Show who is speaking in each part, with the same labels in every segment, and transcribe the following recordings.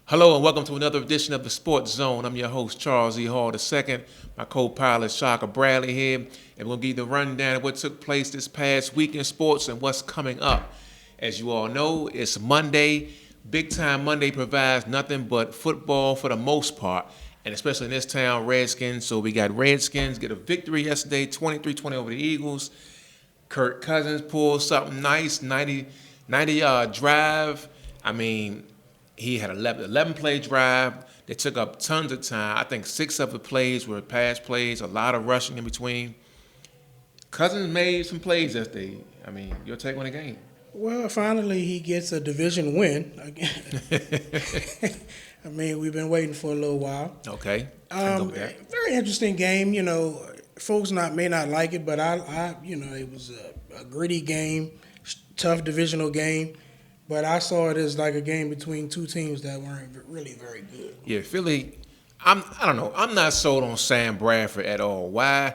Speaker 1: Hello and welcome to another edition of the Sports Zone. I'm your host, Charles E. Hall II. My co-pilot, Shaka Bradley here. And we're going to give you the rundown of what took place this past week in sports and what's coming up. As you all know, it's Monday. Big Time Monday provides nothing but football for the most part. And especially in this town, Redskins. So we got Redskins get a victory yesterday, 23-20 over the Eagles. Kirk Cousins pulled something nice, 90-yard drive. He had 11-play drive. They took up tons of time. I think 6 of the plays were pass plays, a lot of rushing in between. Cousins made some plays yesterday. Your take on the game?
Speaker 2: Well, finally he gets a division win. We've been waiting for a little while.
Speaker 1: Okay.
Speaker 2: Very interesting game. Folks may not like it, but it was a gritty game, tough divisional game. But I saw it as like a game between two teams that weren't really very good.
Speaker 1: Yeah, Philly. I don't know. I'm not sold on Sam Bradford at all. Why?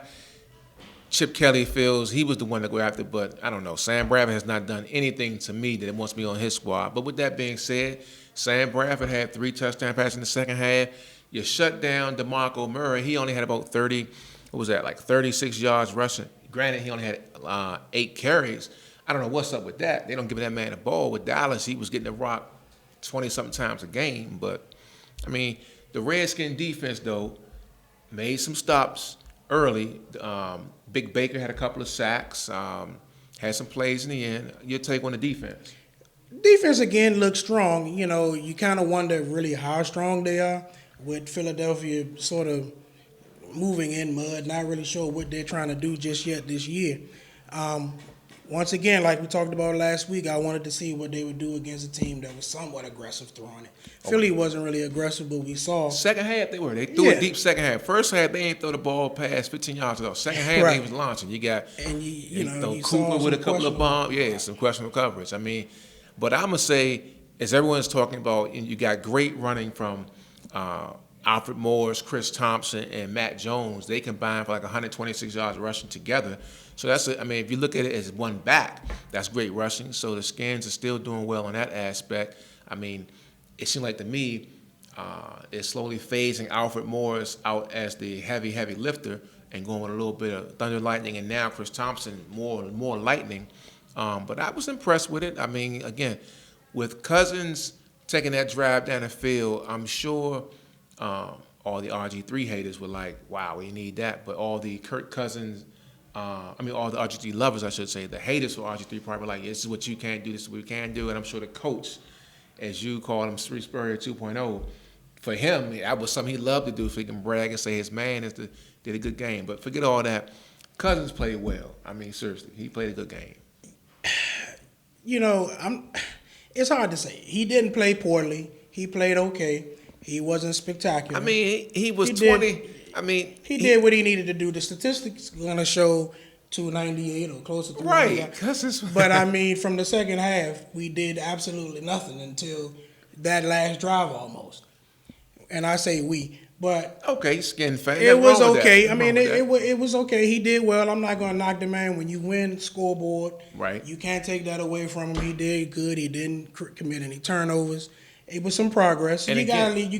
Speaker 1: Chip Kelly feels he was the one to go after, but I don't know. Sam Bradford has not done anything to me that wants me on his squad. But with that being said, Sam Bradford had 3 touchdown passes in the second half. You shut down DeMarco Murray. He only had about 36 yards rushing. Granted, he only had 8 carries. I don't know what's up with that. They don't give that man the ball. With Dallas, he was getting the rock 20-something times a game. But, the Redskin defense, though, made some stops early. Big Baker had a couple of sacks, had some plays in the end. Your take on the defense?
Speaker 2: Defense, again, looks strong. You kind of wonder really how strong they are with Philadelphia sort of moving in mud, not really sure what they're trying to do just yet this year. Once again, like we talked about last week, I wanted to see what they would do against a team that was somewhat aggressive throwing it. Philly wasn't really aggressive, but we saw.
Speaker 1: Second half, they were. They threw a deep second half. First half, they ain't throw the ball past 15 yards at all. Second half, They was launching. You got Cooper with a couple of bombs. Yeah, some questionable coverage. But I'm going to say, as everyone's talking about, you got great running from Alfred Morris, Chris Thompson, and Matt Jones. They combined for like 126 yards rushing together. So if you look at it as one back, that's great rushing. So the Skins are still doing well on that aspect. It seemed like to me they're slowly phasing Alfred Morris out as the heavy lifter and going with a little bit of thunder lightning, and now Chris Thompson more lightning. But I was impressed with it. Again, with Cousins taking that drive down the field, I'm sure all the RG3 haters were like, wow, we need that. But all the Kirk Cousins, all the RG3 lovers, I should say, the haters for RG3 probably were like, this is what you can't do, this is what we can do. And I'm sure the coach, as you call him, Spurrier 2.0, for him, that was something he loved to do so he can brag and say his man did a good game. But forget all that. Cousins played well. Seriously, he played a good game.
Speaker 2: It's hard to say. He didn't play poorly. He played okay. He wasn't spectacular.
Speaker 1: He was 20.
Speaker 2: He did what he needed to do. The statistics going to show 298 or close to 300.
Speaker 1: Right.
Speaker 2: But, from the second half, we did absolutely nothing until that last drive almost. And I say we. But
Speaker 1: okay, Skin fan.
Speaker 2: It was okay. It was okay. He did well. I'm not going to knock the man. When you win scoreboard,
Speaker 1: right,
Speaker 2: you can't take that away from him. He did good. He didn't commit any turnovers. It was some progress. And you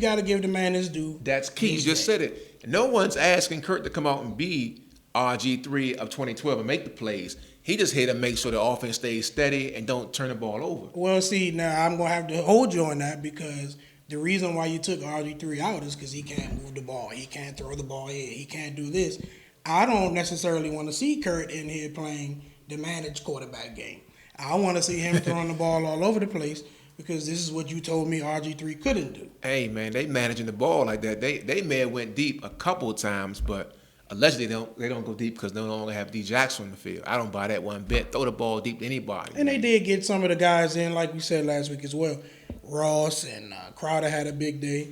Speaker 2: got to give the man his due.
Speaker 1: That's key. You just said it. No one's asking Kurt to come out and be RG3 of 2012 and make the plays. He just here to make sure the offense stays steady and don't turn the ball over.
Speaker 2: Well, see, now I'm going to have to hold you on that because the reason why you took RG3 out is because he can't move the ball. He can't throw the ball in. He can't do this. I don't necessarily want to see Kurt in here playing the managed quarterback game. I want to see him throwing the ball all over the place because this is what you told me RG3 couldn't do.
Speaker 1: Hey, man, they managing the ball like that. They may have went deep a couple of times, but allegedly they don't go deep because they no longer have D. Jackson on the field. I don't buy that one bit. Throw the ball deep to anybody.
Speaker 2: And they did get some of the guys in, like we said last week as well. Ross and Crowder had a big day.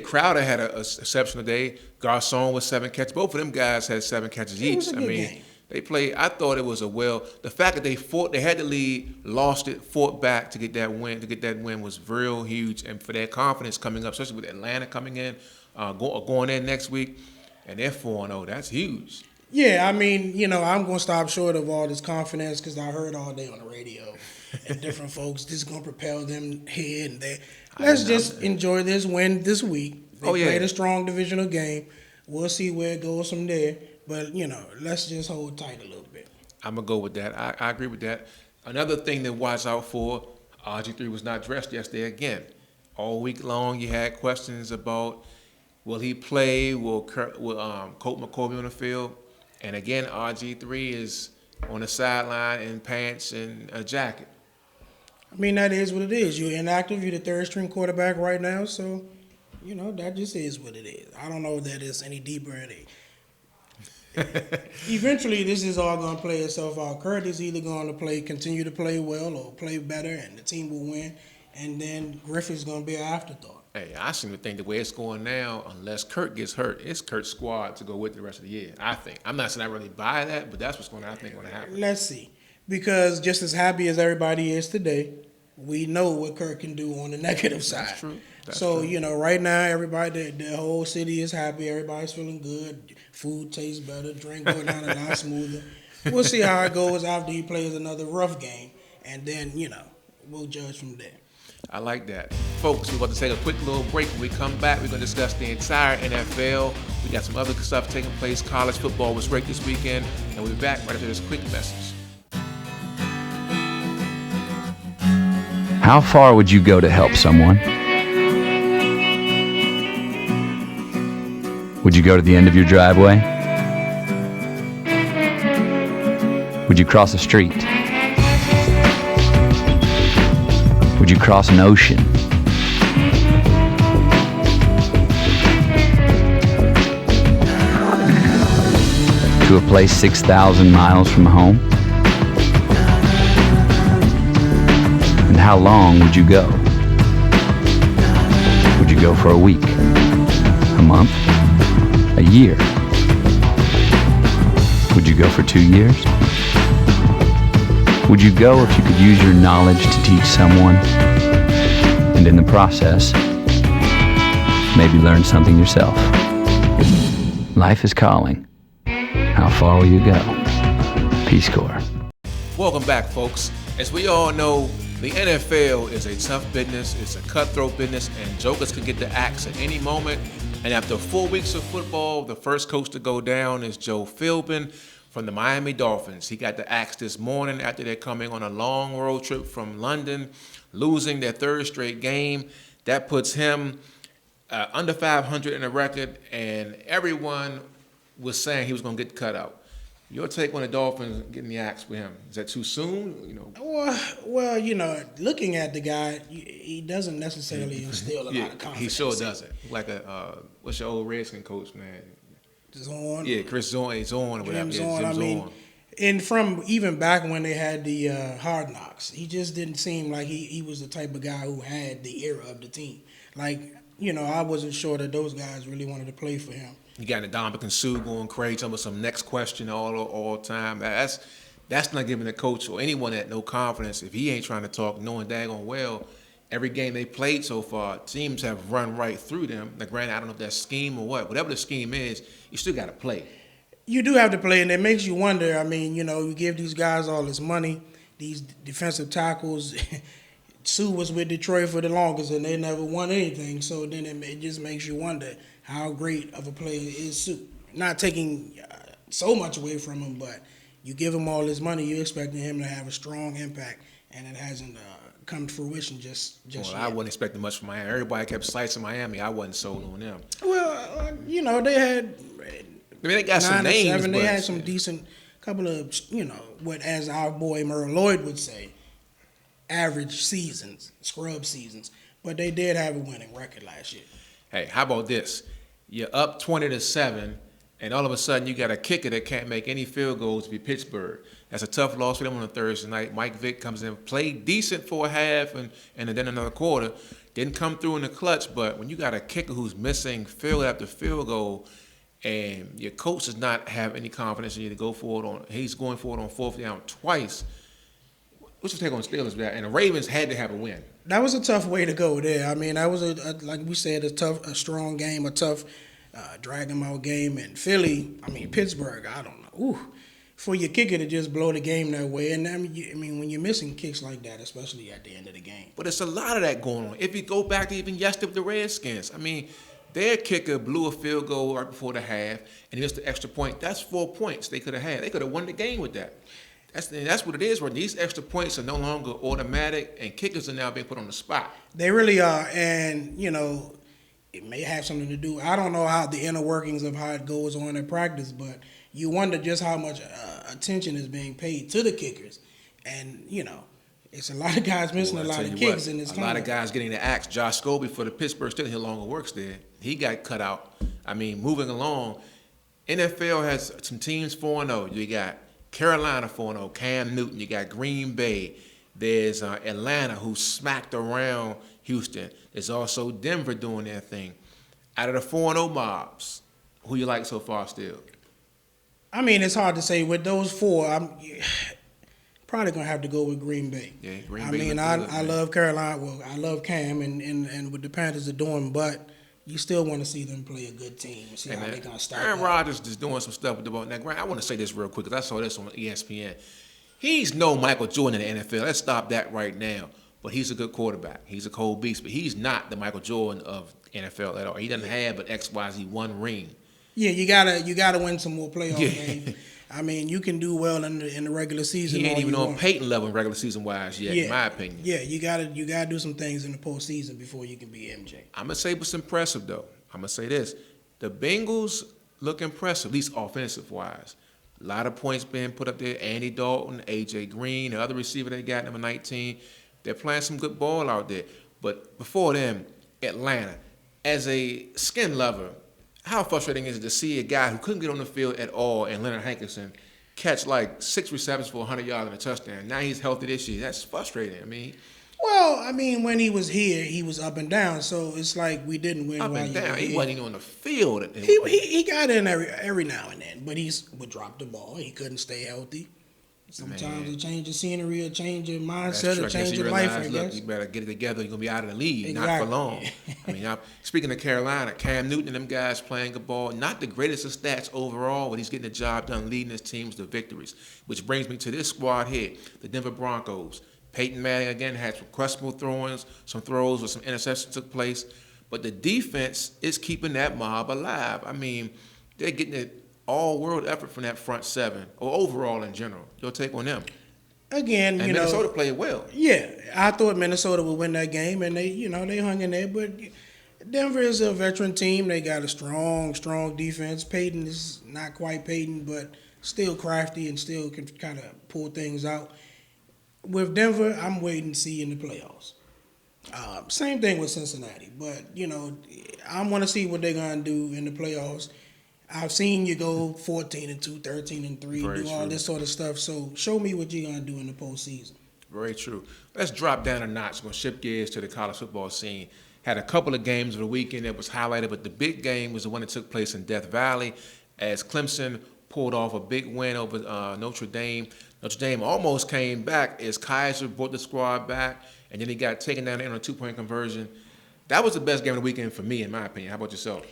Speaker 1: Crowder had an exceptional day. Garcon with 7 catches. Both of them guys had 7 catches each.
Speaker 2: It was a good game.
Speaker 1: They played. I thought it was the fact that they had the lead, lost it, fought back to get that win. To get that win was real huge, and for their confidence coming up, especially with Atlanta coming in, going in next week, and they're 4-0. That's huge.
Speaker 2: Yeah, I'm going to stop short of all this confidence because I heard all day on the radio and different folks. This is going to propel them here and there. Let's just enjoy this win this week. They played a strong divisional game. We'll see where it goes from there. But, let's just hold tight a little bit.
Speaker 1: I'm going to go with that. I agree with that. Another thing to watch out for, RG3 was not dressed yesterday again. All week long, you had questions about will he play, will Colt McCoy be on the field? And again, RG3 is on the sideline in pants and a jacket.
Speaker 2: I mean, that is what it is. You're inactive. You're the third-string quarterback right now, so, that just is what it is. I don't know that it's any deeper in it. Eventually, this is all going to play itself out. Kurt is either going to continue to play well or play better, and the team will win. And then Griffith's going to be an afterthought.
Speaker 1: Hey, I seem to think the way it's going now, unless Kurt gets hurt, it's Kurt's squad to go with the rest of the year. I think. I'm not saying I really buy that, but that's what's going to happen.
Speaker 2: Let's see. Because just as happy as everybody is today, we know what Kurt can do on the negative side.
Speaker 1: That's true.
Speaker 2: So, right now, everybody, the whole city is happy. Everybody's feeling good. Food tastes better. Drink going down a lot smoother. We'll see how it goes after he plays another rough game. And then, we'll judge from there.
Speaker 1: I like that. Folks, we're about to take a quick little break. When we come back, we're going to discuss the entire NFL. We got some other stuff taking place. College football was great this weekend. And we'll be back right after this quick message.
Speaker 3: How far would you go to help someone? Would you go to the end of your driveway? Would you cross a street? Would you cross an ocean? To a place 6,000 miles from home? And how long would you go? Would you go for a week? A month? A year? Would you go for 2 years? Would you go if you could use your knowledge to teach someone, and in the process, maybe learn something yourself? Life is calling. How far will you go? Peace Corps.
Speaker 1: Welcome back, folks. As we all know, the NFL is a tough business. It's a cutthroat business, and jokers can get the axe at any moment. And after 4 weeks of football, the first coach to go down is Joe Philbin from the Miami Dolphins. He got the axe this morning after they're coming on a long road trip from London, losing their third straight game. That puts him under 500 in the record, and everyone was saying he was going to get cut out. Your take on the Dolphins getting the axe with him? Is that too soon?
Speaker 2: Well, looking at the guy, he doesn't necessarily instill a lot of confidence.
Speaker 1: He sure doesn't. Like what's your old Redskins coach, man?
Speaker 2: Zorn.
Speaker 1: Yeah, Chris Zorn. Zorn or whatever.
Speaker 2: Jim Zorn.
Speaker 1: Zorn.
Speaker 2: And from even back when they had the Hard Knocks, he just didn't seem like he was the type of guy who had the era of the team. Like, I wasn't sure that those guys really wanted to play for him.
Speaker 1: You got Ndamukong Suh going crazy, talking about some next question all time. That's not giving the coach or anyone that no confidence if he ain't trying to talk, knowing daggone well every game they played so far, teams have run right through them. Now, granted, I don't know if that's scheme or what. Whatever the scheme is, you still got to play.
Speaker 2: You do have to play, and it makes you wonder. I mean, you give these guys all this money, these defensive tackles. Sue was with Detroit for the longest, and they never won anything. So then it just makes you wonder how great of a player is Sue. Not taking so much away from him, but you give him all this money, you're expecting him to have a strong impact, and it hasn't come to fruition just yet.
Speaker 1: I wasn't expecting much from Miami. Everybody kept slicing Miami. I wasn't sold on them.
Speaker 2: Well, they had
Speaker 1: they got some names.
Speaker 2: They had some decent couple of, what as our boy Merle Lloyd would say, average seasons, scrub seasons. But they did have a winning record last year.
Speaker 1: Hey, how about this? You're up 20-7, and all of a sudden you got a kicker that can't make any field goals to be Pittsburgh. That's a tough loss for them on a Thursday night. Mike Vick comes in, played decent for a half and then another quarter. Didn't come through in the clutch, but when you got a kicker who's missing field after field goal and your coach does not have any confidence in you to go forward he's going forward on fourth down twice. What's your take on Steelers with that? And the Ravens had to have a win.
Speaker 2: That was a tough way to go there. I mean, that was like we said, a strong game, a tough drag 'em out game. And Pittsburgh, I don't know. for your kicker to just blow the game that way. And I mean, when you're missing kicks like that, especially at the end of the game.
Speaker 1: But it's a lot of that going on. If you go back to even yesterday with the Redskins, I mean, their kicker blew a field goal right before the half, and he missed the extra point. That's 4 points they could have had. They could have won the game with that. That's what it is. Where these extra points are no longer automatic, and kickers are now being put on the spot.
Speaker 2: They really are, and it may have something to do. I don't know how the inner workings of how it goes on in practice, but you wonder just how much attention is being paid to the kickers, and it's a lot of guys missing a lot of kicks in this.
Speaker 1: A lot of guys getting the axe. Josh Scobie for the Pittsburgh Steelers, he no longer works there. He got cut out. I mean, moving along, NFL has some teams 4-0. You got Carolina 4-0, Cam Newton. You got Green Bay. There's Atlanta, who smacked around Houston. There's also Denver doing their thing. Out of the 4-0 mobs, who you like so far still?
Speaker 2: I mean, it's hard to say. With those four, I'm probably going to have to go with Green Bay.
Speaker 1: Yeah, Green Bay.
Speaker 2: I mean, I love Carolina. Well, I love Cam and what the Panthers are doing, but you still want to see them play a good team and see how they're going to start.
Speaker 1: Aaron Rodgers is doing some stuff with the ball. Now, Grant, I want to say this real quick because I saw this on ESPN. He's no Michael Jordan in the NFL. Let's stop that right now. But he's a good quarterback. He's a cold beast. But he's not the Michael Jordan of NFL at all. He doesn't have but XYZ one ring.
Speaker 2: Yeah, you gotta win some more playoff games. I mean, you can do well in the regular season.
Speaker 1: He ain't even on Peyton level in regular season wise yet, in my opinion.
Speaker 2: Yeah, you gotta do some things in the postseason before you can be MJ.
Speaker 1: I'm gonna say what's impressive though. I'm gonna say this: the Bengals look impressive, at least offensive wise. A lot of points being put up there. Andy Dalton, AJ Green, the other receiver they got, number 19. They're playing some good ball out there. But before them, Atlanta. As a skin lover, how frustrating is it to see a guy who couldn't get on the field at all and Leonard Hankerson catch like 6 receptions for 100 yards and a touchdown? Now he's healthy this year. That's frustrating.
Speaker 2: When he was here, he was up and down. So it's like we didn't win.
Speaker 1: Up and down. He wasn't even on the field.
Speaker 2: He got in every now and then, but he would drop the ball. He couldn't stay healthy. Sometimes a change of scenery, a change of mindset, a change of life. I guess.
Speaker 1: Look, you better get it together. You're gonna be out of the league, not for long. I mean, speaking of Carolina, Cam Newton and them guys playing good ball. Not the greatest of stats overall, but he's getting the job done, leading his teams to victories. Which brings me to this squad here, the Denver Broncos. Peyton Manning again had some questionable some throws where some interceptions took place, but the defense is keeping that mob alive. I mean, they're getting it. All-world effort from that front seven, or overall in general. Your take on them?
Speaker 2: Again,
Speaker 1: Minnesota played well.
Speaker 2: Yeah, I thought Minnesota would win that game, and they hung in there. But Denver is a veteran team. They got a strong defense. Peyton is not quite Peyton, but still crafty and still can kind of pull things out. With Denver, I'm waiting to see in the playoffs. Same thing with Cincinnati, but I want to see what they're gonna do in the playoffs. I've seen you go 14-2, 13-3, do all this sort of stuff. So show me what you're gonna do in the postseason.
Speaker 1: Very true. Let's drop down a notch. We're gonna shift gears to the college football scene. Had a couple of games of the weekend that was highlighted, but the big game was the one that took place in Death Valley as Clemson pulled off a big win over Notre Dame. Notre Dame almost came back as Kaiser brought the squad back, and then he got taken down there on a 2-point conversion. That was the best game of the weekend for me, in my opinion. How about yourself?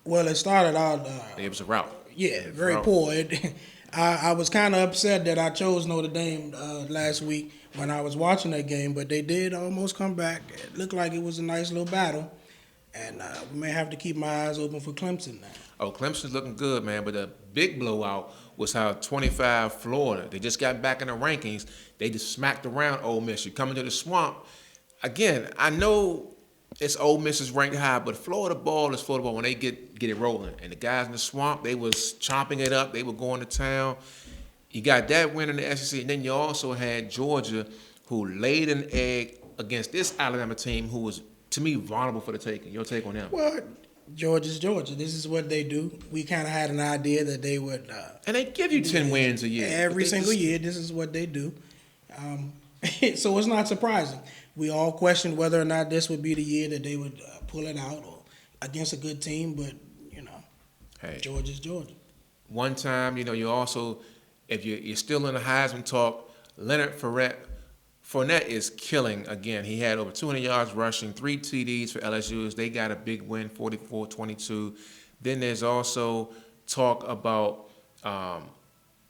Speaker 2: Well, it started out.
Speaker 1: It was a rout.
Speaker 2: Yeah, very poor. I was kind of upset that I chose Notre Dame last week when I was watching that game, but they did almost come back. It looked like it was a nice little battle, and we may have to keep my eyes open for Clemson now.
Speaker 1: Oh, Clemson's looking good, man, but the big blowout was how 25 Florida, they just got back in the rankings. They just smacked around Ole Miss. You're coming to the swamp. Again, I know it's Ole Miss is ranked high, but Florida ball is Florida ball when they get it rolling. And the guys in the swamp, they was chomping it up. They were going to town. You got that win in the SEC, and then you also had Georgia, who laid an egg against this Alabama team, who was, to me, vulnerable for the taking. Your take on them?
Speaker 2: Well, Georgia's Georgia. This is what they do. We kind of had an idea that they would.
Speaker 1: And they give you 10 wins a year.
Speaker 2: Every single year, this is what they do. So it's not surprising. We all questioned whether or not this would be the year that they would pull it out or against a good team, but, hey, Georgia's Georgia.
Speaker 1: One time, you also, if you're still in the Heisman talk, Leonard Fournette is killing again. He had over 200 yards rushing, 3 TDs for LSU. They got a big win, 44-22. Then there's also talk about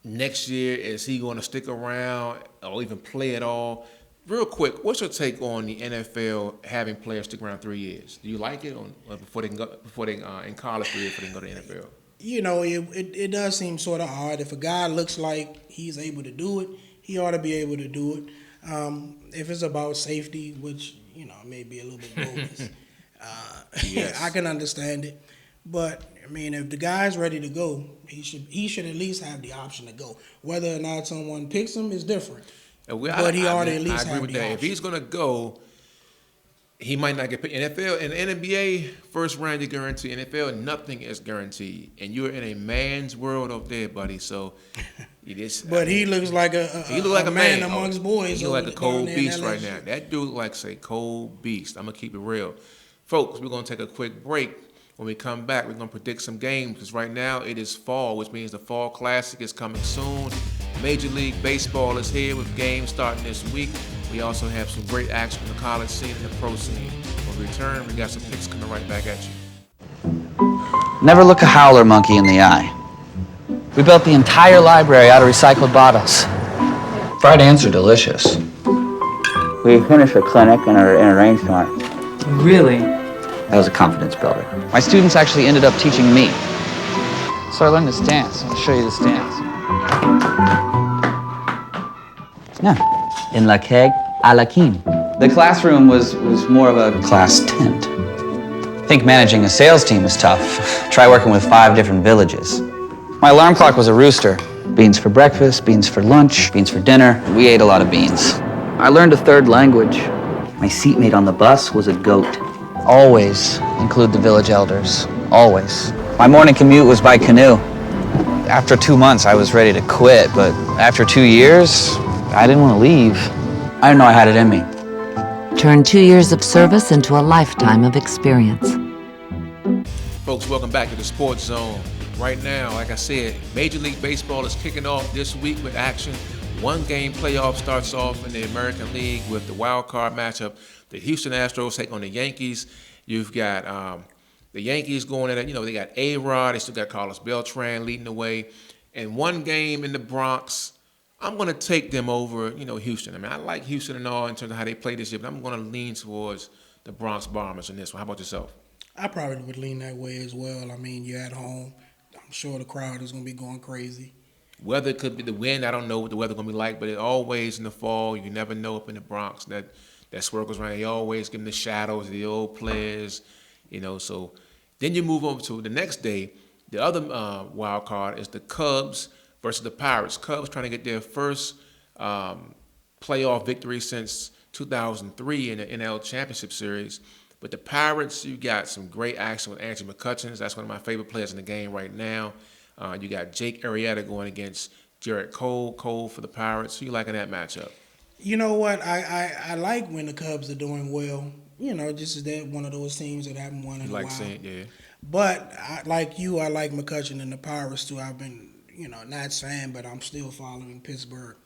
Speaker 1: next year, is he going to stick around or even play at all? Real quick, what's your take on the NFL having players stick around 3 years? Do you like it, or before they in college 3 years before they can go to the NFL?
Speaker 2: You know, it does seem sort of odd. If a guy looks like he's able to do it, he ought to be able to do it. If it's about safety, which, you know, may be a little bit bogus,
Speaker 1: yes.
Speaker 2: I can understand it. But, I mean, if the guy's ready to go, he should at least have the option to go. Whether or not someone picks him is different. But he ought to at least have the option. I agree with that.
Speaker 1: If he's going to go, he might not get picked. NFL and NBA, first round you guarantee. NFL, nothing is guaranteed. And you're in a man's world up there, buddy. So it is.
Speaker 2: But he looks like a man amongst boys.
Speaker 1: He looks like a cold beast right now. That dude looks like a cold beast. I'm going to keep it real. Folks, we're going to take a quick break. When we come back, we're going to predict some games because right now it is fall, which means the Fall Classic is coming soon. Major League Baseball is here with games starting this week. We also have some great action in the college scene and the pro scene. When we return, we got some picks coming right back at you.
Speaker 4: Never look a howler monkey in the eye. We built the entire library out of recycled bottles. Fried ants are delicious.
Speaker 5: We finished a clinic in a rainstorm.
Speaker 4: Really?
Speaker 5: That was a confidence builder.
Speaker 4: My students actually ended up teaching me. So I learned this dance. I'll show you this dance.
Speaker 5: Yeah. In la keg, a la king.
Speaker 4: The classroom was more of a class tent. I think managing a sales team is tough. Try working with 5 different villages. My alarm clock was a rooster. Beans for breakfast, beans for lunch, beans for dinner. We ate a lot of beans. I learned a 3rd language.
Speaker 5: My seatmate on the bus was a goat.
Speaker 4: Always include the village elders. Always. My morning commute was by canoe. After 2 months, I was ready to quit, but after 2 years, I didn't want to leave.
Speaker 5: I didn't know I had it in me.
Speaker 6: Turn 2 years of service into a lifetime of experience.
Speaker 1: Folks, welcome back to the Sports Zone. Right now, like I said, Major League Baseball is kicking off this week with action. 1-game playoff starts off in the American League with the wild card matchup. The Houston Astros take on the Yankees. You've got the Yankees going at it. You know, they got A-Rod. They still got Carlos Beltran leading the way. And 1 game in the Bronx, I'm going to take them over, Houston. I mean, I like Houston and all in terms of how they play this year, but I'm going to lean towards the Bronx Bombers in this one. How about yourself?
Speaker 2: I probably would lean that way as well. I mean, you're at home. I'm sure the crowd is going to be going crazy.
Speaker 1: Weather could be the wind. I don't know what the weather going to be like, but it always in the fall, you never know up in the Bronx that swirls around. You always give them the shadows of the old players, So then you move over to the next day. The other wild card is the Cubs versus the Pirates. Cubs trying to get their first playoff victory since 2003 in the NL Championship Series. But the Pirates, you got some great action with Andrew McCutcheon. That's one of my favorite players in the game right now. You got Jake Arrieta going against Jarrett Cole. Cole for the Pirates. Who you liking that matchup?
Speaker 2: You know what? I like when the Cubs are doing well. Just as they're one of those teams that haven't won in a while.
Speaker 1: Yeah.
Speaker 2: But I like McCutcheon and the Pirates too. I've been, not saying, but I'm still following Pittsburgh,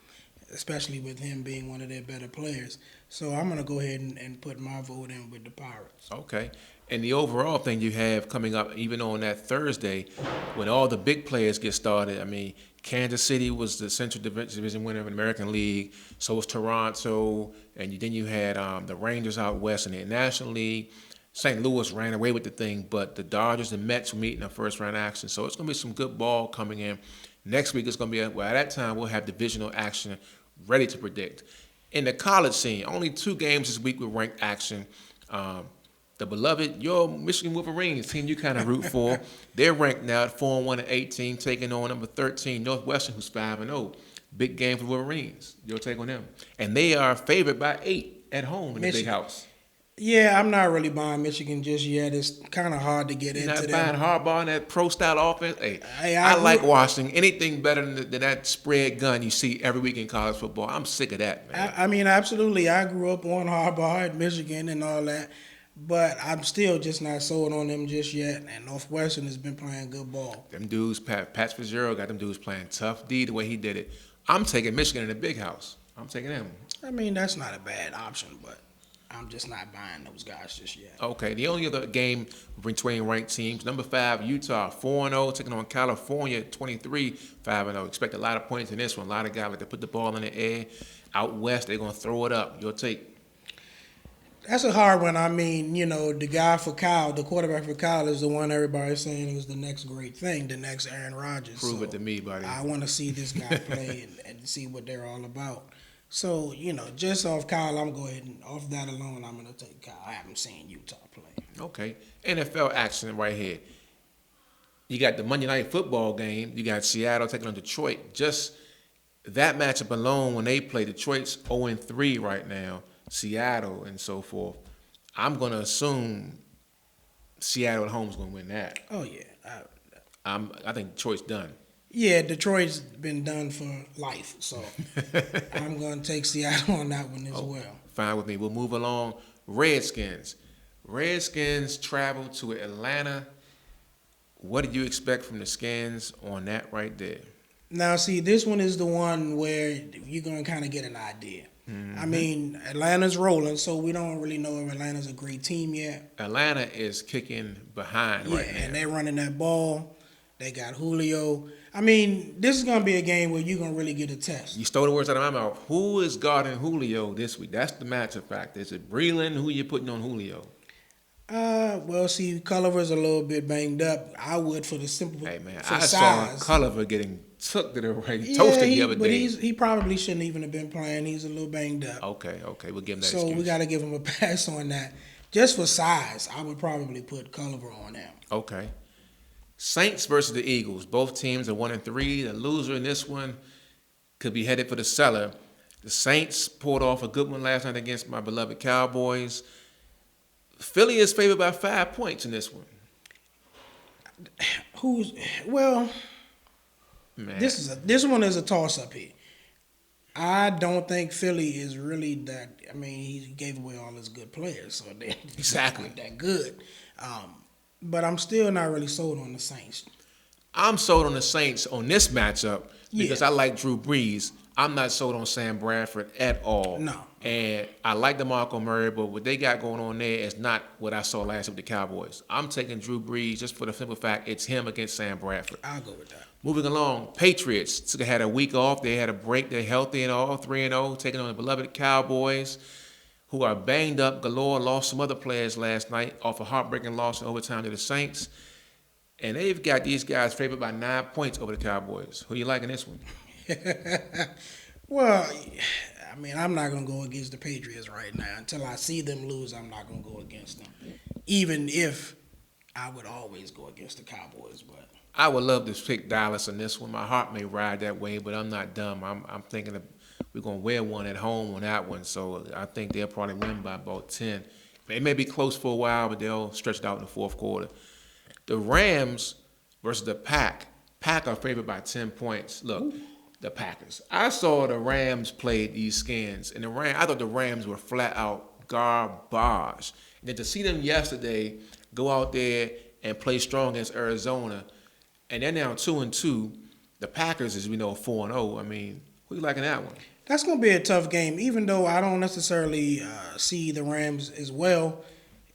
Speaker 2: especially with him being one of their better players. So I'm going to go ahead and put my vote in with the Pirates.
Speaker 1: Okay. And the overall thing you have coming up, even on that Thursday, when all the big players get started, I mean, Kansas City was the Central Division winner of the American League. So was Toronto. And then you had the Rangers out west in the National League. St. Louis ran away with the thing, but the Dodgers and Mets will meet in the first-round action. So it's going to be some good ball coming in. Next week it's going to be, at that time we'll have divisional action ready to predict. In the college scene, only 2 games this week with ranked action. The beloved, your Michigan Wolverines team you kind of root for, they're ranked now at 4-1 and 18, taking on number 13 Northwestern, who's 5-0. Big game for the Wolverines. Your take on them, and they are favored by 8 at home in the big house.
Speaker 2: Yeah, I'm not really buying Michigan just yet. It's kind of hard to get into that.
Speaker 1: Not buying Harbaugh and that pro-style offense? Hey, I like Washington. Anything better than that spread gun you see every week in college football. I'm sick of that, man.
Speaker 2: I mean, absolutely. I grew up on Harbaugh at Michigan and all that. But I'm still just not sold on them just yet. And Northwestern has been playing good ball.
Speaker 1: Them dudes, Pat Fitzgerald got them dudes playing tough D the way he did it. I'm taking Michigan in the big house. I'm taking them.
Speaker 2: I mean, that's not a bad option, but I'm just not buying those guys just yet.
Speaker 1: Okay, the only other game between ranked teams, number 5, Utah, 4-0, taking on California, 23, 5-0. Expect a lot of points in this one. A lot of guys like to put the ball in the air. Out west, they're going to throw it up. Your take?
Speaker 2: That's a hard one. I mean, the guy for Kyle, the quarterback for Kyle, is the one everybody's saying is the next great thing, the next Aaron Rodgers.
Speaker 1: Prove it to me, buddy.
Speaker 2: I want to see this guy play and see what they're all about. So, just off Kyle, I'm going ahead and off that alone, I'm going to take Kyle. I haven't seen Utah play.
Speaker 1: Okay. NFL action right here. You got the Monday Night Football game. You got Seattle taking on Detroit. Just that matchup alone, when they play, Detroit's 0-3 right now, Seattle and so forth. I'm going to assume Seattle at home is going to win that.
Speaker 2: Oh, yeah.
Speaker 1: I think Detroit's done.
Speaker 2: Yeah, Detroit's been done for life, so I'm going to take Seattle on that one as well.
Speaker 1: Fine with me. We'll move along. Redskins. Redskins travel to Atlanta. What do you expect from the Skins on that right there?
Speaker 2: Now, see, this one is the one where you're going to kind of get an idea. Mm-hmm. I mean, Atlanta's rolling, so we don't really know if Atlanta's a great team yet.
Speaker 1: Atlanta is kicking behind right now.
Speaker 2: Yeah, and they're running that ball. They got Julio. I mean, this is going to be a game where you're going to really get a test.
Speaker 1: You stole the words out of my mouth. Who is guarding Julio this week? That's the matchup factor. Is it Breland? Who you putting on Julio?
Speaker 2: Well, see, Culliver's a little bit banged up. I would for the simple
Speaker 1: Hey, man,
Speaker 2: for
Speaker 1: I
Speaker 2: size.
Speaker 1: saw Culliver getting toasted the other day.
Speaker 2: But he probably shouldn't even have been playing. He's a little banged up.
Speaker 1: Okay, we'll give him that
Speaker 2: So
Speaker 1: excuse.
Speaker 2: we got to give him a pass on that. Just for size, I would probably put Culliver on him.
Speaker 1: Okay. Saints versus the Eagles. Both teams are 1-3. The loser in this one could be headed for the cellar. The Saints pulled off a good one last night against my beloved Cowboys. Philly is favored by 5 points in this one. Man.
Speaker 2: This one is a toss-up here. I don't think Philly is really that. I mean, he gave away all his good players, so they're
Speaker 1: exactly
Speaker 2: not that good. But I'm still not really sold on the Saints.
Speaker 1: I'm sold on the Saints on this matchup because I like Drew Brees. I'm not sold on Sam Bradford at all.
Speaker 2: No.
Speaker 1: And I like DeMarco Murray, but what they got going on there is not what I saw last week with the Cowboys. I'm taking Drew Brees just for the simple fact it's him against Sam Bradford.
Speaker 2: I'll go with that.
Speaker 1: Moving along, Patriots had a week off. They had a break. They're healthy and all, 3-0, taking on the beloved Cowboys, who are banged up galore, lost some other players last night off a heartbreaking loss in overtime to the Saints. And they've got these guys favored by 9 points over the Cowboys. Who you like in this one?
Speaker 2: Well, I mean, I'm not going to go against the Patriots right now. Until I see them lose, I'm not going to go against them. Even if I would always go against the Cowboys. But
Speaker 1: I would love to pick Dallas in this one. My heart may ride that way, but I'm not dumb. I'm thinking of, we're going to wear one at home on that one. So I think they'll probably win by about 10. It may be close for a while, but they'll stretch it out in the fourth quarter. The Rams versus the Pack. Pack are favored by 10 points. Look, the Packers. I saw the Rams play these Skins, and I thought the Rams were flat out garbage. And then to see them yesterday go out there and play strong against Arizona, and they're now 2-2. The Packers, as we know, 4-0. I mean, who you liking that one?
Speaker 2: that's going to be a tough game, even though I don't necessarily see the Rams as well.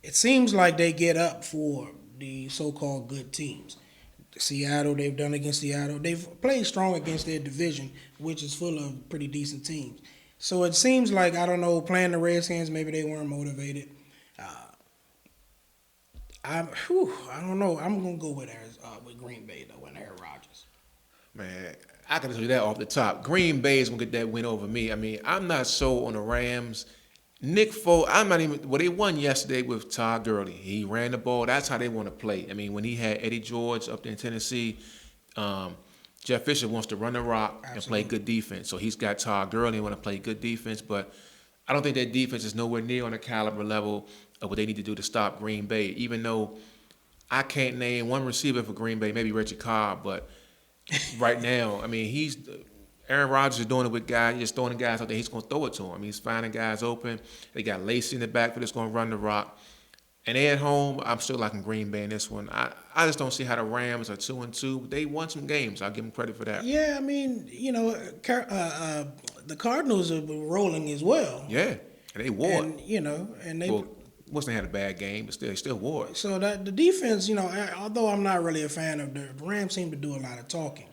Speaker 2: It seems like they get up for the so-called good teams. Seattle, they've done against Seattle. They've played strong against their division, which is full of pretty decent teams. So it seems like, I don't know, playing the Redskins, maybe they weren't motivated. I don't know. I'm going to go with Green Bay, though, and Aaron Rodgers.
Speaker 1: Man, I can tell you that off the top. Green Bay is going to get that win over me. I mean, I'm not sold on the Rams. Nick Foles, they won yesterday with Todd Gurley. He ran the ball. That's how they want to play. I mean, when he had Eddie George up there in Tennessee, Jeff Fisher wants to run the rock and play good defense. So he's got Todd Gurley and want to play good defense. But I don't think that defense is nowhere near on the caliber level of what they need to do to stop Green Bay, even though I can't name one receiver for Green Bay, maybe Reggie Cobb. But right now, I mean, Aaron Rodgers is doing it with guys. He's just throwing the guys out there. He's going to throw it to them. He's finding guys open. They got Lacey in the backfield that's going to run the rock. And they at home, I'm still liking Green Bay in this one. I just don't see how the Rams are 2-2. They won some games. I'll give them credit for that.
Speaker 2: Yeah, I mean, the Cardinals are rolling as well.
Speaker 1: Yeah. And they wore.
Speaker 2: And, you know, and they...
Speaker 1: Well, Wilson had a bad game, but they still wore it.
Speaker 2: So that the defense, you know, although I'm not really a fan of the Rams seem to do a lot of talking.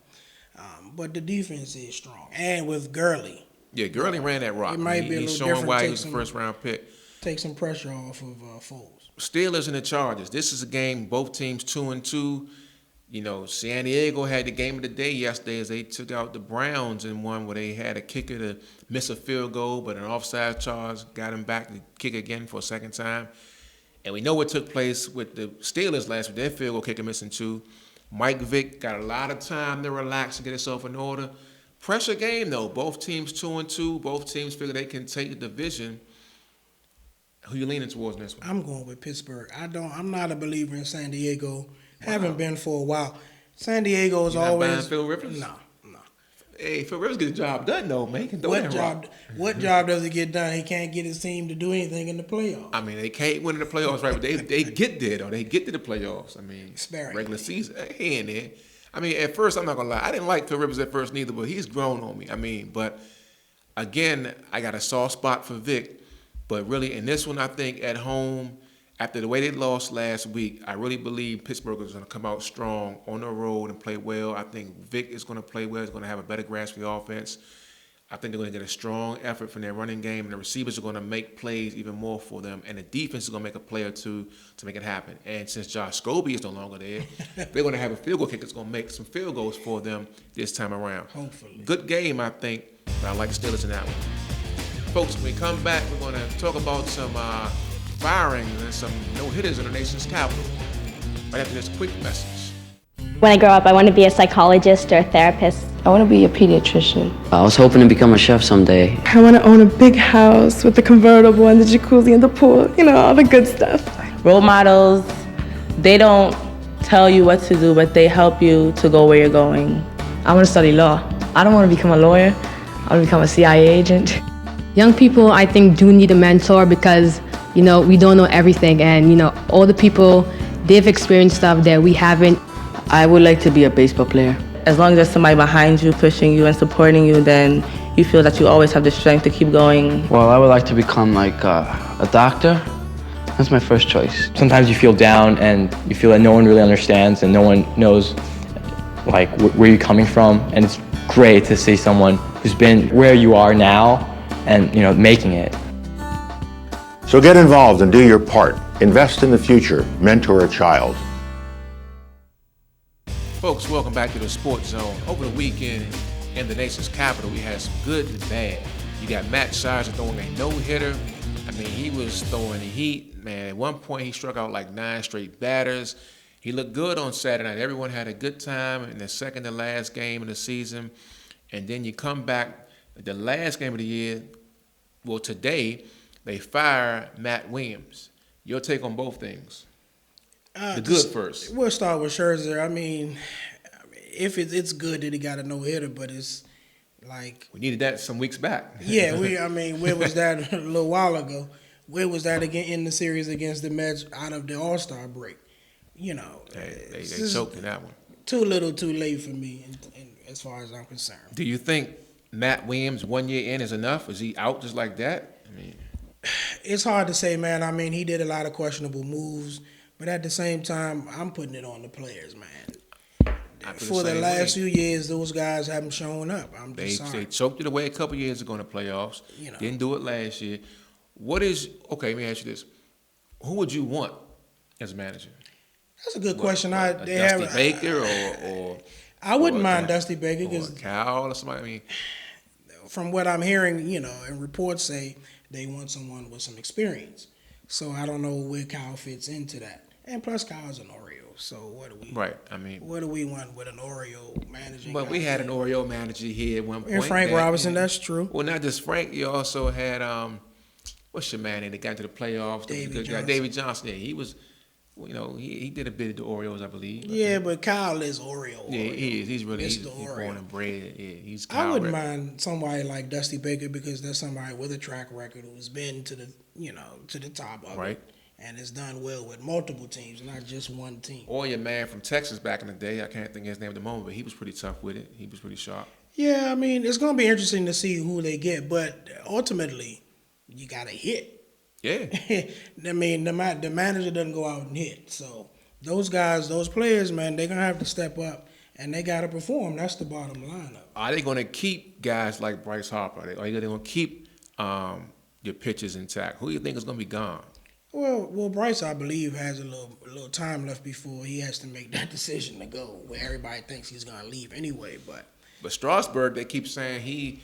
Speaker 2: But the defense is strong. And with Gurley.
Speaker 1: Yeah, Gurley ran that rock.
Speaker 2: It might be a
Speaker 1: he's
Speaker 2: little
Speaker 1: showing
Speaker 2: different.
Speaker 1: why he was the first-round pick.
Speaker 2: Take some pressure off of Foles.
Speaker 1: Steelers and the Chargers. This is a game, both teams 2-2. You know, San Diego had the game of the day yesterday as they took out the Browns in one where they had a kicker to miss a field goal, but an offside charge got him back to kick again for a second time. And we know what took place with the Steelers last week. Their field goal kicker missing 2. Mike Vick got a lot of time to relax and get himself in order. Pressure game, though. Both teams 2-2. Both teams figure they can take the division. Who you leaning towards in this one?
Speaker 2: I'm going with Pittsburgh. I'm not a believer in San Diego. Wow. Haven't been for a while. San Diego is always...
Speaker 1: Not buying Phil Rivers?
Speaker 2: No.
Speaker 1: Hey, Phil Rivers get the job done, though, man.
Speaker 2: What job does he get done? He can't get his team to do anything in the playoffs.
Speaker 1: I mean, they can't win in the playoffs, right? But they get there, though. They get to the playoffs. I mean, regular season, he in there. I mean, at first, I'm not going to lie. I didn't like Phil Rivers at first neither, but he's grown on me. I mean, but again, I got a soft spot for Vic. But really, in this one, I think at home, after the way they lost last week, I really believe Pittsburgh is going to come out strong on the road and play well. I think Vic is going to play well. He's going to have a better grasp of the offense. I think they're going to get a strong effort from their running game, and the receivers are going to make plays even more for them, and the defense is going to make a play or two to make it happen. And since Josh Scobie is no longer there, they're going to have a field goal kicker that's going to make some field goals for them this time around.
Speaker 2: Hopefully.
Speaker 1: Good game, I think, but I like the Steelers in that one. Folks, when we come back, we're going to talk about some firings and some no-hitters in the nation's capital. Right after this quick message.
Speaker 7: When I grow up, I want to be a psychologist or a therapist.
Speaker 8: I want to be a pediatrician.
Speaker 5: I was hoping to become a chef someday.
Speaker 8: I want to own a big house with the convertible and the jacuzzi and the pool, you know, all the good stuff.
Speaker 9: Role models, they don't tell you what to do, but they help you to go where you're going.
Speaker 8: I want to study law. I don't want to become a lawyer. I want to become a CIA agent.
Speaker 10: Young people, I think, do need a mentor because, you know, we don't know everything. And, you know, all the people, they've experienced stuff that we haven't.
Speaker 5: I would like to be a baseball player.
Speaker 9: As long as there's somebody behind you, pushing you and supporting you, then you feel that you always have the strength to keep going.
Speaker 5: Well, I would like to become like a doctor. That's my first choice.
Speaker 11: Sometimes you feel down and you feel that no one really understands and no one knows like where you're coming from. And it's great to see someone who's been where you are now and, you know, making it.
Speaker 12: So get involved and do your part. Invest in the future. Mentor a child.
Speaker 1: Folks, welcome back to the Sports Zone. Over the weekend in the nation's capital, we had some good and bad. You got Matt Scherzer throwing a no-hitter. I mean, he was throwing the heat. Man, at one point, he struck out like 9 straight batters. He looked good on Saturday night. Everyone had a good time in the second to last game of the season. And then you come back, the last game of the year, well, today, they fire Matt Williams. Your take on both things? The good first.
Speaker 2: We'll start with Scherzer. I mean, if it's good that he got a no-hitter, but it's like...
Speaker 1: We needed that some weeks back.
Speaker 2: Yeah, where was that a little while ago? Where was that again in the series against the Mets out of the All-Star break? You know.
Speaker 1: They choked in that one.
Speaker 2: Too little, too late for me, as far as I'm concerned.
Speaker 1: Do you think Matt Williams 1 year in is enough? Is he out just like that? I mean,
Speaker 2: it's hard to say, man. I mean, he did a lot of questionable moves, but at the same time, I'm putting it on the players, man. For the last few years, those guys haven't shown up.
Speaker 1: They choked it away a couple years ago in the playoffs. You know. Didn't do it last year. Okay, let me ask you this. Who would you want as a manager?
Speaker 2: That's a good question.
Speaker 1: Dusty Baker or
Speaker 2: I wouldn't mind Dusty Baker because
Speaker 1: Cal or somebody. I mean,
Speaker 2: from what I'm hearing, you know, and reports say they want someone with some experience. So I don't know where Kyle fits into that. And plus, Kyle's an Oreo. So what do we?
Speaker 1: Right. I mean,
Speaker 2: what do we want with an Oreo manager?
Speaker 1: But we had an Oreo manager here at one point.
Speaker 2: And Frank Robinson, that's true.
Speaker 1: Well, not just Frank. You also had what's your man name that got to the playoffs? David Johnson. Yeah, he was. You know, he did a bit of the Oreos, I believe.
Speaker 2: Yeah, but Kyle is Oreo.
Speaker 1: Yeah, he is. He's really he's born and bred. Yeah, he's Kyle.
Speaker 2: I wouldn't mind somebody like Dusty Baker because that's somebody with a track record who's been to the top of it and has done well with multiple teams, not just one team.
Speaker 1: Or your man from Texas back in the day. I can't think of his name at the moment, but he was pretty tough with it. He was pretty sharp.
Speaker 2: Yeah, I mean, it's going to be interesting to see who they get, but ultimately, you got to hit.
Speaker 1: Yeah.
Speaker 2: I mean, the manager doesn't go out and hit. So those guys, those players, man, they're going to have to step up, and they got to perform. That's the bottom line.
Speaker 1: Are they going to keep guys like Bryce Harper? Are they going to keep your pitchers intact? Who do you think is going to be gone?
Speaker 2: Well, Bryce, I believe, has a little time left before he has to make that decision to go, where everybody thinks he's going to leave anyway. But
Speaker 1: Strasburg, they keep saying he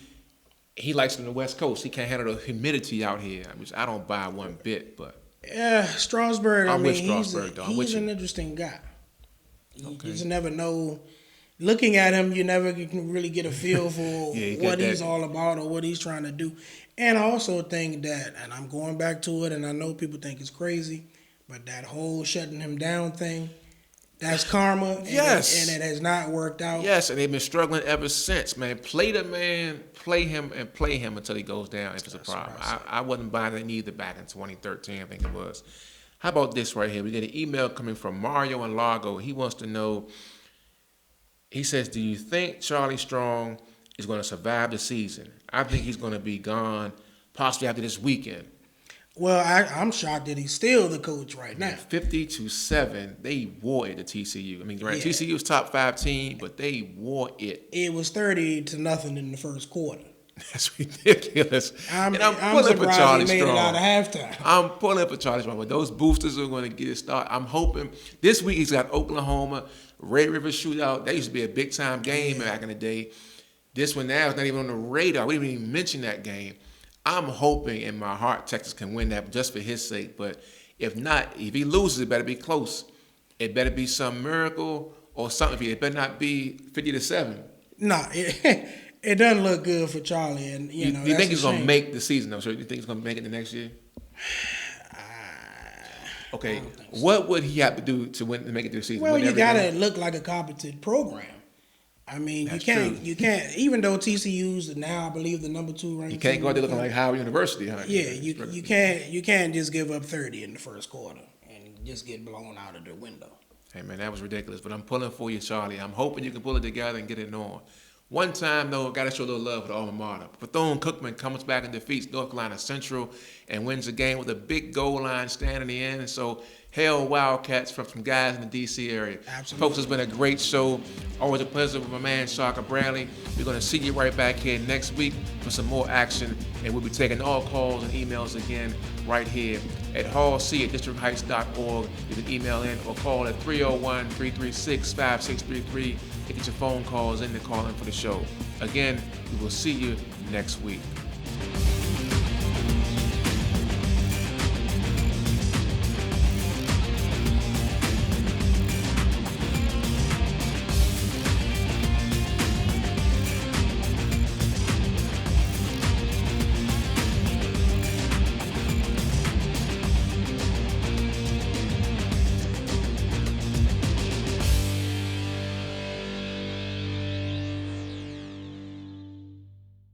Speaker 1: likes it on the West Coast. He can't handle the humidity out here. I don't buy one bit, but
Speaker 2: yeah, Strasburg.
Speaker 1: I'm with Strasburg, though.
Speaker 2: He's an interesting guy. You just never know. Looking at him, you never can really get a feel for what he's all about or what he's trying to do. And I also think that, and I'm going back to it, and I know people think it's crazy, but that whole shutting him down thing, that's karma.
Speaker 1: Yes.
Speaker 2: And it has not worked out.
Speaker 1: Yes, and they've been struggling ever since, man. Play the man, play him until he goes down if it's a problem. I wasn't buying it either back in 2013, I think it was. How about this right here? We get an email coming from Mario in Largo. He wants to know, he says, do you think Charlie Strong is going to survive the season? I think he's going to be gone possibly after this weekend.
Speaker 2: Well, I'm shocked that he's still the coach right now.
Speaker 1: 50-7, they wore it at TCU. I mean, TCU was top 5 team, but they wore it.
Speaker 2: It was 30-0 in the first quarter.
Speaker 1: That's ridiculous.
Speaker 2: I'm
Speaker 1: pulling for Charlie
Speaker 2: he made
Speaker 1: Strong.
Speaker 2: It out of halftime.
Speaker 1: I'm pulling for Charlie Strong, but those boosters are going to get it started. I'm hoping this week he's got Oklahoma, Red River Shootout. That used to be a big time game back in the day. This one now is not even on the radar. We didn't even mention that game. I'm hoping in my heart Texas can win that just for his sake. But if not, if he loses, it better be close. It better be some miracle or something. It better not be 50-7.
Speaker 2: No, it doesn't look good for Charlie. And you know,
Speaker 1: you think he's going to make the season, though? So you think he's going to make it the next year? Okay, what would he have to do to make it through the season?
Speaker 2: Well, you got to look like a competent program. I mean, you can't, even though TCU's now, I believe, the number 2 ranked.
Speaker 1: You can't go out there looking like Howard University, huh?
Speaker 2: Yeah, you can't just give up 30 in the first quarter and just get blown out of the window.
Speaker 1: Hey, man, that was ridiculous. But I'm pulling for you, Charlie. I'm hoping you can pull it together and get it on. One time, though, got to show a little love for the alma mater. Bethune-Cookman comes back and defeats North Carolina Central and wins the game with a big goal line stand in the end. And so, hail Wildcats from some guys in the D.C. area.
Speaker 2: Absolutely.
Speaker 1: Folks, it's been a great show. Always a pleasure with my man, Shaka Bradley. We're going to see you right back here next week for some more action. And we'll be taking all calls and emails again right here at hallc@districtheights.org. You can email in or call at 301-336-5633. to get your phone calls in to call in for the show. Again, we will see you next week.